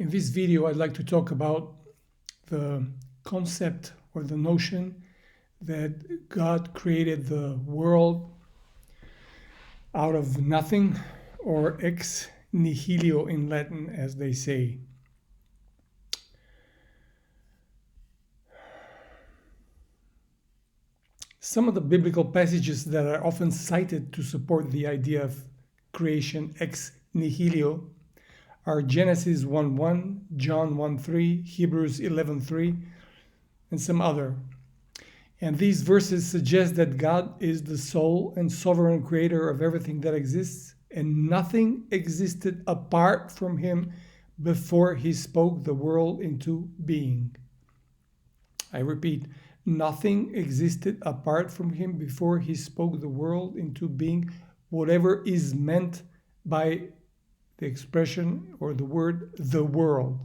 In this video, I'd like to talk about the concept or the notion that God created the world out of nothing, or ex nihilio in Latin, as they say. Some of the biblical passages that are often cited to support the idea of creation ex nihilio are Genesis 1:1, John 1:3, Hebrews 11:3, and some other. And these verses suggest that God is the sole and sovereign creator of everything that exists, and nothing existed apart from him before he spoke the world into being. I repeat, nothing existed apart from him before he spoke the world into being, whatever is meant by the expression or the word the world.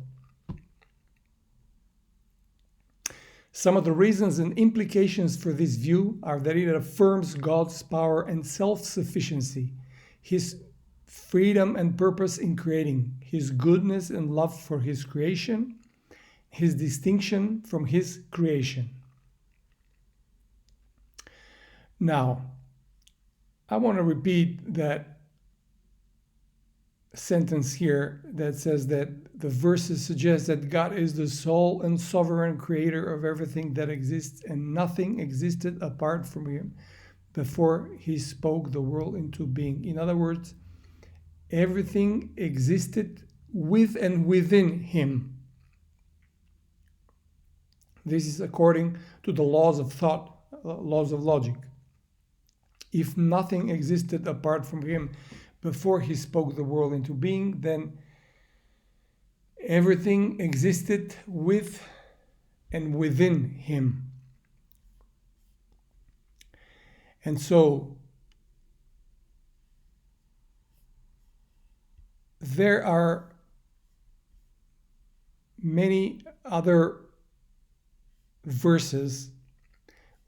Some of the reasons and implications for this view are that it affirms God's power and self-sufficiency, his freedom and purpose in creating, his goodness and love for his creation, his distinction from his creation. Now, I want to repeat that sentence here that says that the verses suggest that God is the sole and sovereign creator of everything that exists, and nothing existed apart from him before he spoke the world into being. In other words, everything existed with and within him. This is according to the laws of thought, laws of logic. If nothing existed apart from him before he spoke the world into being, then everything existed with and within him. And so there are many other verses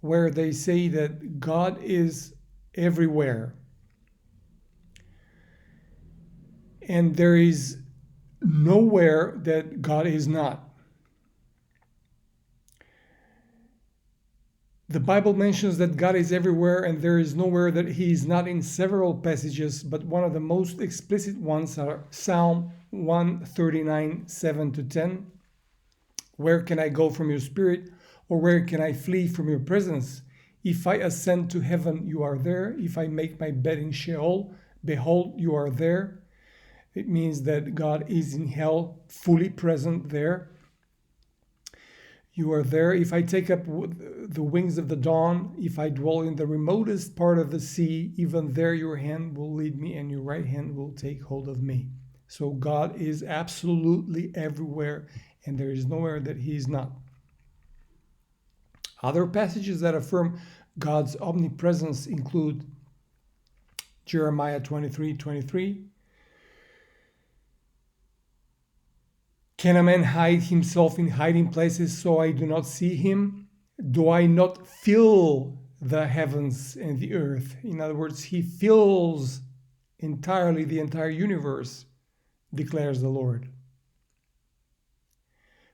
where they say that God is everywhere. And there is nowhere that God is not. The Bible mentions that God is everywhere and there is nowhere that he is not in several passages, but one of the most explicit ones are Psalm 139, 7-10. Where can I go from your spirit, or where can I flee from your presence? If I ascend to heaven, you are there. If I make my bed in Sheol, behold, you are there. It means that God is in hell, fully present there. You are there. If I take up the wings of the dawn, if I dwell in the remotest part of the sea, even there your hand will lead me and your right hand will take hold of me. So God is absolutely everywhere, and there is nowhere that he is not. Other passages that affirm God's omnipresence include Jeremiah 23:23. Can a man hide himself in hiding places so I do not see him? Do I not fill the heavens and the earth? In other words, he fills entirely the entire universe, declares the Lord.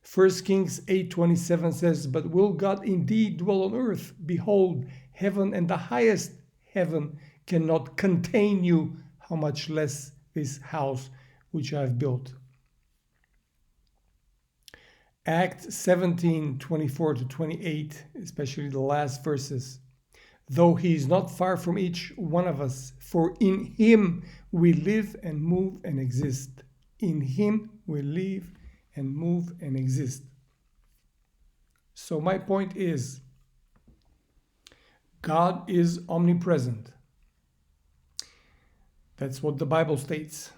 1 Kings 8:27 says, but will God indeed dwell on earth? Behold, heaven and the highest heaven cannot contain you, how much less this house which I have built. Acts 17:24-28, especially the last verses. Though he is not far from each one of us, for in him we live and move and exist. In him we live and move and exist. So my point is, God is omnipresent. That's what the Bible states.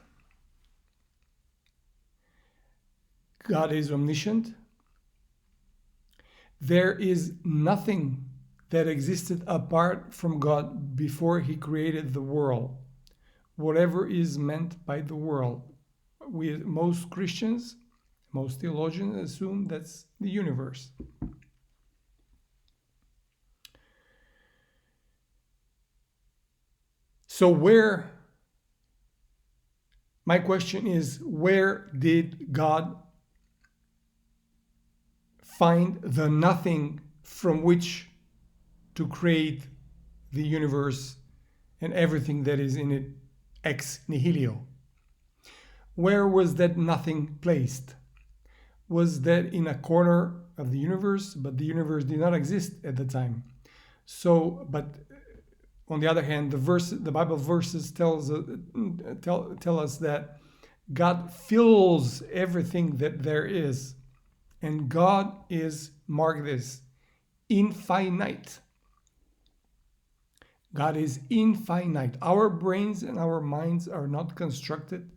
God is omniscient. There is nothing that existed apart from God before he created the world. Whatever is meant by the world. Most Christians, most theologians assume that's the universe. So my question is, where did God find the nothing from which to create the universe and everything that is in it ex nihilio. Where was that nothing placed? Was that in a corner of the universe? But the universe did not exist at the time. So, but on the other hand, the Bible verses tell us that God fills everything that there is, and God is, mark this, infinite. God is infinite. Our brains and our minds are not constructed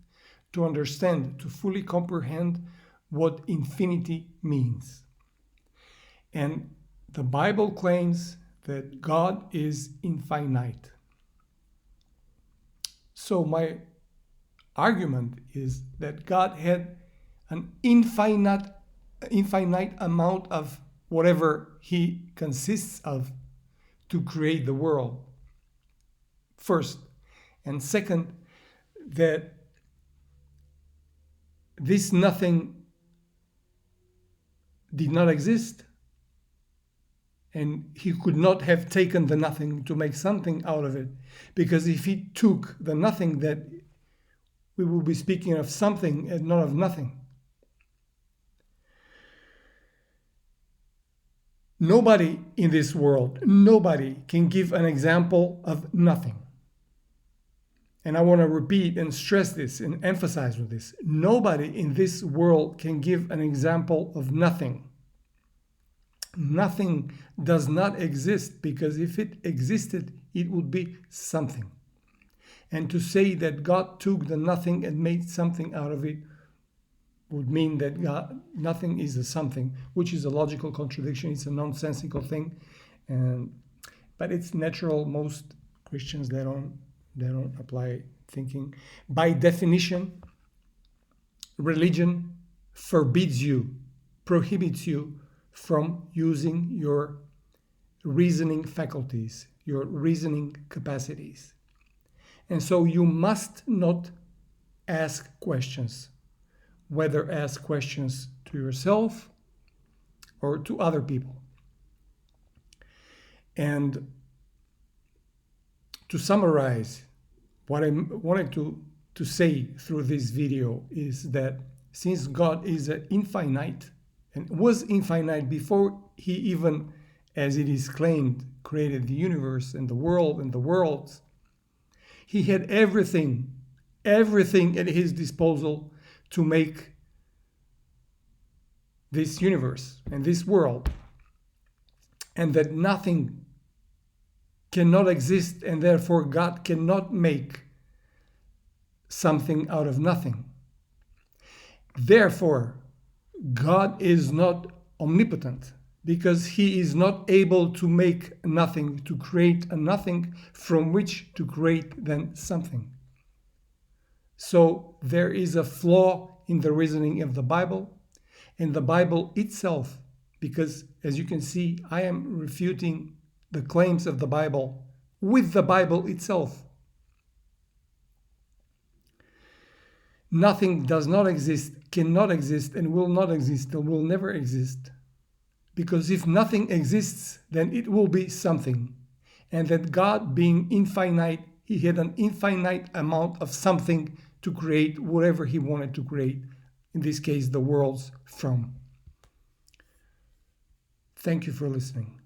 to understand, to fully comprehend what infinity means. And the Bible claims that God is infinite. So my argument is that God had an infinite amount of whatever he consists of to create the world. First. And second, that this nothing did not exist, and he could not have taken the nothing to make something out of it, because if he took the nothing, that we will be speaking of something and not of nothing. Nobody in this world, nobody can give an example of nothing. And I want to repeat and stress this and emphasize with this. Nobody in this world can give an example of nothing. Nothing does not exist, because if it existed, it would be something. And to say that God took the nothing and made something out of it would mean that nothing is a something, which is a logical contradiction. It's a nonsensical thing. But it's natural. Most Christians, they don't apply thinking. By definition, religion forbids you, prohibits you from using your reasoning faculties, your reasoning capacities. And so you must not ask questions, whether ask questions to yourself or to other people. And to summarize, what I wanted to say through this video is that since God is infinite and was infinite before he even, as it is claimed, created the universe and the world and the worlds, he had everything at his disposal to make this universe and this world, and that nothing cannot exist, and therefore God cannot make something out of nothing. Therefore, God is not omnipotent, because he is not able to make nothing, to create a nothing from which to create then something. So there is a flaw in the reasoning of the Bible and the Bible itself, because as you can see, I am refuting the claims of the Bible with the Bible itself. Nothing does not exist, cannot exist, and will not exist, and will never exist. Because if nothing exists, then it will be something. And that God, being infinite, he had an infinite amount of something to create whatever he wanted to create, in this case, the worlds from. Thank you for listening.